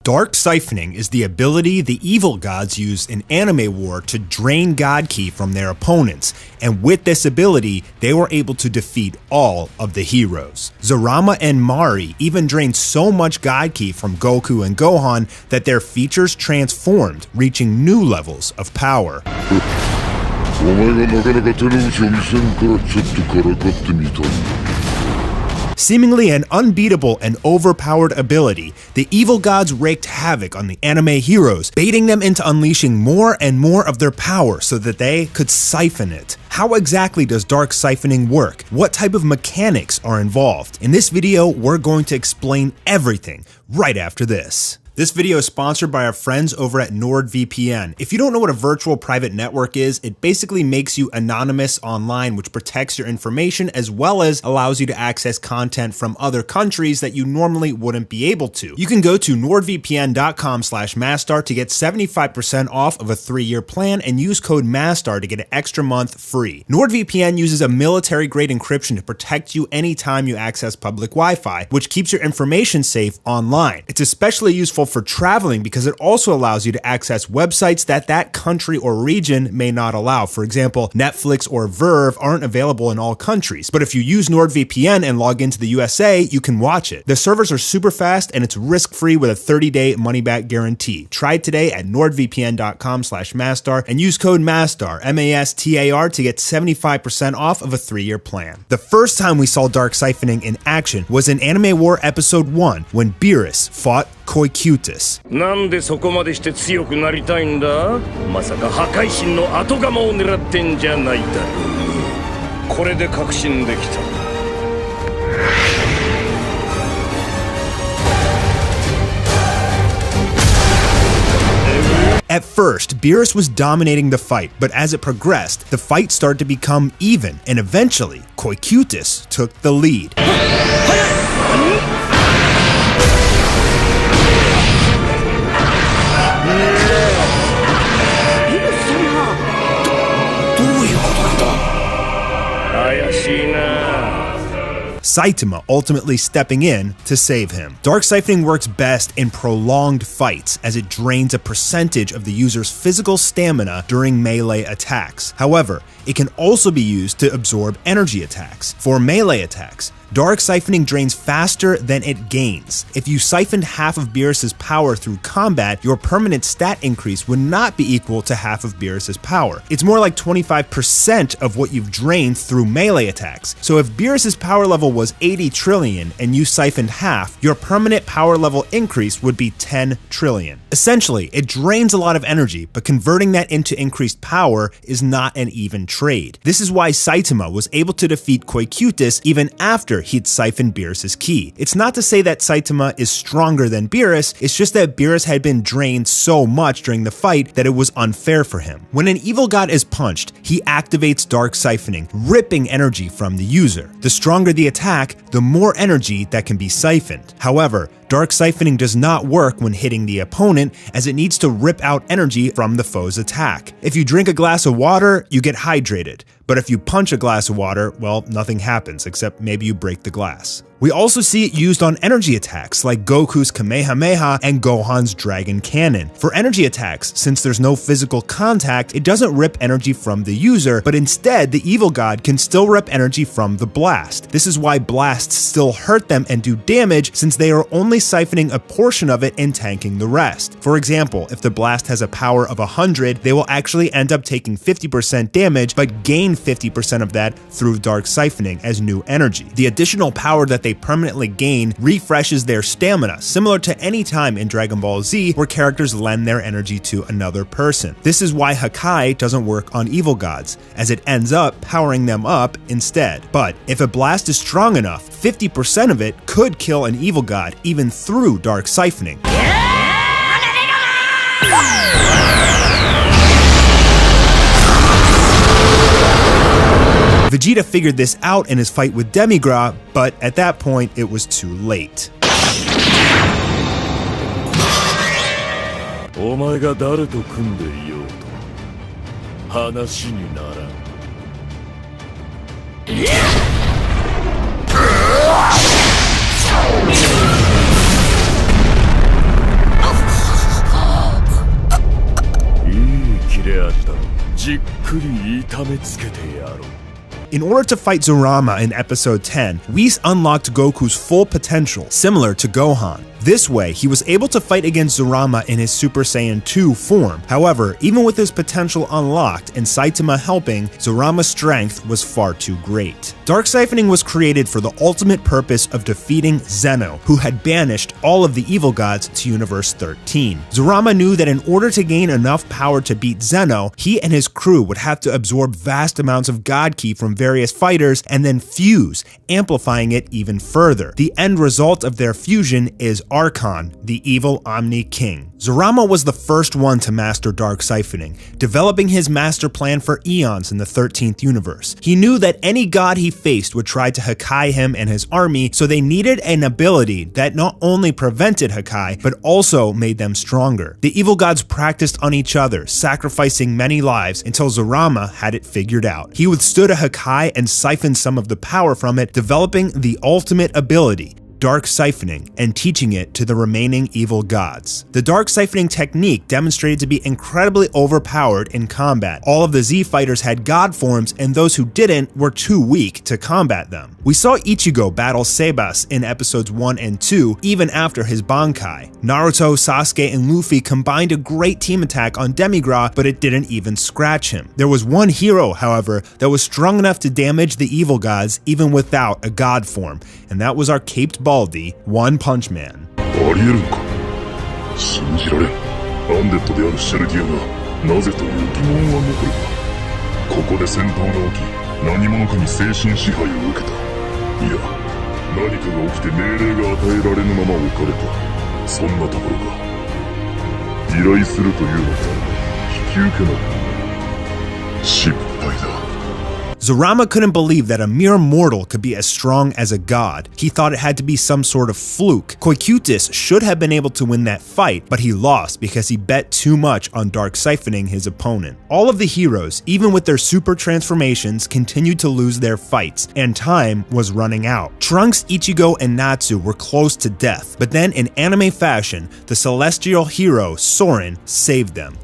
Dark siphoning is the ability the evil gods use in anime war to drain god ki from their opponents, and with this ability, they were able to defeat all of the heroes. Zarama and Mari even drained so much god ki from Goku and Gohan that their features transformed, reaching new levels of power. Seemingly an unbeatable and overpowered ability, the evil gods wreaked havoc on the anime heroes, baiting them into unleashing more and more of their power so that they could siphon it. How exactly does dark siphoning work? What type of mechanics are involved? In this video, we're going to explain everything right after this. This video is sponsored by our friends over at NordVPN. If you don't know what a virtual private network is, it basically makes you anonymous online, which protects your information as well as allows you to access content from other countries that you normally wouldn't be able to. You can go to nordvpn.com/Mastar to get 75% off of a 3-year plan and use code MASTAR to get an extra month free. NordVPN uses a military-grade encryption to protect you anytime you access public Wi-Fi, which keeps your information safe online. It's especially useful for traveling because it also allows you to access websites that country or region may not allow. For example, Netflix or Verve aren't available in all countries, but if you use NordVPN and log into the USA, you can watch it. The servers are super fast and it's risk-free with a 30-day money-back guarantee. Try it today at nordvpn.com/Mastar and use code MASTAR, M-A-S-T-A-R, to get 75% off of a 3-year plan. The first time we saw dark siphoning in action was in Anime War Episode 1 when Beerus fought Koikutis. なんでそこまでして強くなりたいんだ？まさか破壊神の後釜を狙ってんじゃないだろう。これで確信できた。At first, Beerus was dominating the fight, but as it progressed, the fight started to become even, and eventually, Koikutis took the lead. Saitama ultimately stepping in to save him. Dark siphoning works best in prolonged fights as it drains a percentage of the user's physical stamina during melee attacks. However, it can also be used to absorb energy attacks. For melee attacks, dark siphoning drains faster than it gains. If you siphoned half of Beerus's power through combat, your permanent stat increase would not be equal to half of Beerus's power. It's more like 25% of what you've drained through melee attacks. So if Beerus's power level was 80 trillion and you siphoned half, your permanent power level increase would be 10 trillion. Essentially, it drains a lot of energy, but converting that into increased power is not an even trade. This is why Saitama was able to defeat Koikutis even after he'd siphoned Beerus's ki. It's not to say that Saitama is stronger than Beerus, it's just that Beerus had been drained so much during the fight that it was unfair for him. When an evil god is punched, he activates dark siphoning, ripping energy from the user. The stronger the attack, the more energy that can be siphoned. However, dark siphoning does not work when hitting the opponent, as it needs to rip out energy from the foe's attack. If you drink a glass of water, you get hydrated. But if you punch a glass of water, well, nothing happens, except maybe you break the glass. We also see it used on energy attacks like Goku's Kamehameha and Gohan's Dragon Cannon. For energy attacks, since there's no physical contact, it doesn't rip energy from the user, but instead the evil god can still rip energy from the blast. This is why blasts still hurt them and do damage, since they are only siphoning a portion of it and tanking the rest. For example, if the blast has a power of 100, they will actually end up taking 50% damage, but gain 50% of that through dark siphoning as new energy. The additional power that they permanently gain refreshes their stamina, similar to any time in Dragon Ball Z where characters lend their energy to another person. This is why Hakai doesn't work on evil gods, as it ends up powering them up instead. But if a blast is strong enough, 50% of it could kill an evil god even through dark siphoning. Vegeta figured this out in his fight with Demigra, but at that point, it was too late. お前が誰と組んでいようと話にならん。じっくり痛めつけてやろう。 In order to fight Zurama in episode 10, Whis unlocked Goku's full potential, similar to Gohan. This way, he was able to fight against Zurama in his Super Saiyan 2 form. However, even with his potential unlocked and Saitama helping, Zurama's strength was far too great. Dark Siphoning was created for the ultimate purpose of defeating Zeno, who had banished all of the evil gods to Universe 13. Zurama knew that in order to gain enough power to beat Zeno, he and his crew would have to absorb vast amounts of God Ki from various fighters and then fuse, amplifying it even further. The end result of their fusion is Archon, the evil Omni King. Zurama was the first one to master Dark Siphoning, developing his master plan for eons in the 13th universe. He knew that any god he faced would try to Hakai him and his army, so they needed an ability that not only prevented Hakai, but also made them stronger. The evil gods practiced on each other, sacrificing many lives until Zurama had it figured out. He withstood a Hakai and siphoned some of the power from it, developing the ultimate ability, Dark Siphoning, and teaching it to the remaining evil gods. The Dark Siphoning technique demonstrated to be incredibly overpowered in combat. All of the Z fighters had god forms, and those who didn't were too weak to combat them. We saw Ichigo battle Sebas in episodes 1 and 2, even after his Bankai. Naruto, Sasuke, and Luffy combined a great team attack on Demigra, but it didn't even scratch him. There was one hero, however, that was strong enough to damage the evil gods even without a god form, and that was our caped Baldy, One Punch Man. ありえるのか。信じられん。アンデッドであるシェルティアがなぜという疑問は残るが、ここで戦闘が起き、何者かに精神支配を受けた。いや、何かが起きて命令が与えられぬまま置かれた。そんなところか。依頼するというのだ。引き受けない。失敗だ。 Zurama couldn't believe that a mere mortal could be as strong as a god. He thought it had to be some sort of fluke. Koikutis should have been able to win that fight, but he lost because he bet too much on Dark Siphoning his opponent. All of the heroes, even with their super transformations, continued to lose their fights, and time was running out. Trunks, Ichigo, and Natsu were close to death, but then in anime fashion, the celestial hero, Soren, saved them.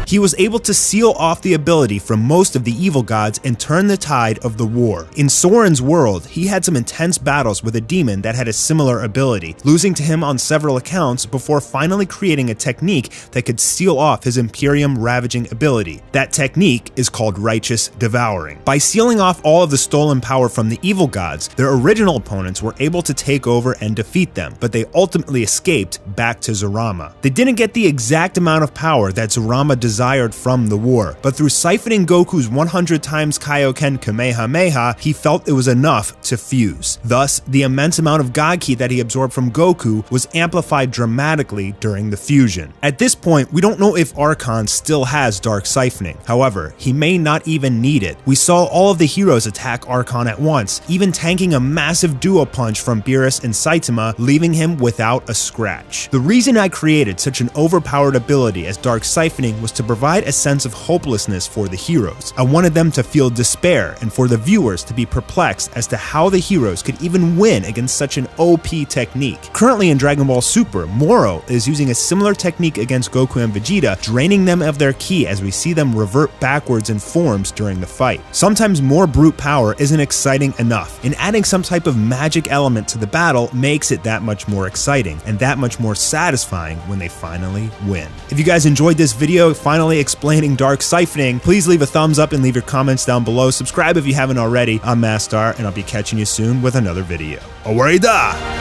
He was able to seal off the ability from most of the evil gods and turn the tide of the war. In Soren's world, he had some intense battles with a demon that had a similar ability, losing to him on several accounts before finally creating a technique that could seal off his Imperium ravaging ability. That technique is called Righteous Devouring. By sealing off all of the stolen power from the evil gods, their original opponents were able to take over and defeat them, but they ultimately escaped back to Zurama. They didn't get the exact amount of power that Zurama desired from the war, but through siphoning Goku's 100 times Kaioken Kamehameha, he felt it was enough to fuse. Thus, the immense amount of God Ki that he absorbed from Goku was amplified dramatically during the fusion. At this point, we don't know if Archon still has Dark Siphoning. However, he may not even need it. We saw all of the heroes attack Archon at once, even tanking a massive duo punch from Beerus and Saitama, leaving him without a scratch. The reason I created such an overpowered ability as Dark Siphoning was to provide a sense of hopelessness for the heroes. I wanted them to feel despair and for the viewers to be perplexed as to how the heroes could even win against such an OP technique. Currently in Dragon Ball Super, Moro is using a similar technique against Goku and Vegeta, draining them of their ki as we see them revert backwards in forms during the fight. Sometimes more brute power isn't exciting enough, and adding some type of magic element to the battle makes it that much more exciting and that much more satisfying when they finally win. If you guys enjoyed this video, finally explaining Dark Siphoning, please leave a thumbs up and leave your comments down below. Subscribe if you haven't already. I'm Mastar, and I'll be catching you soon with another video. Awarida!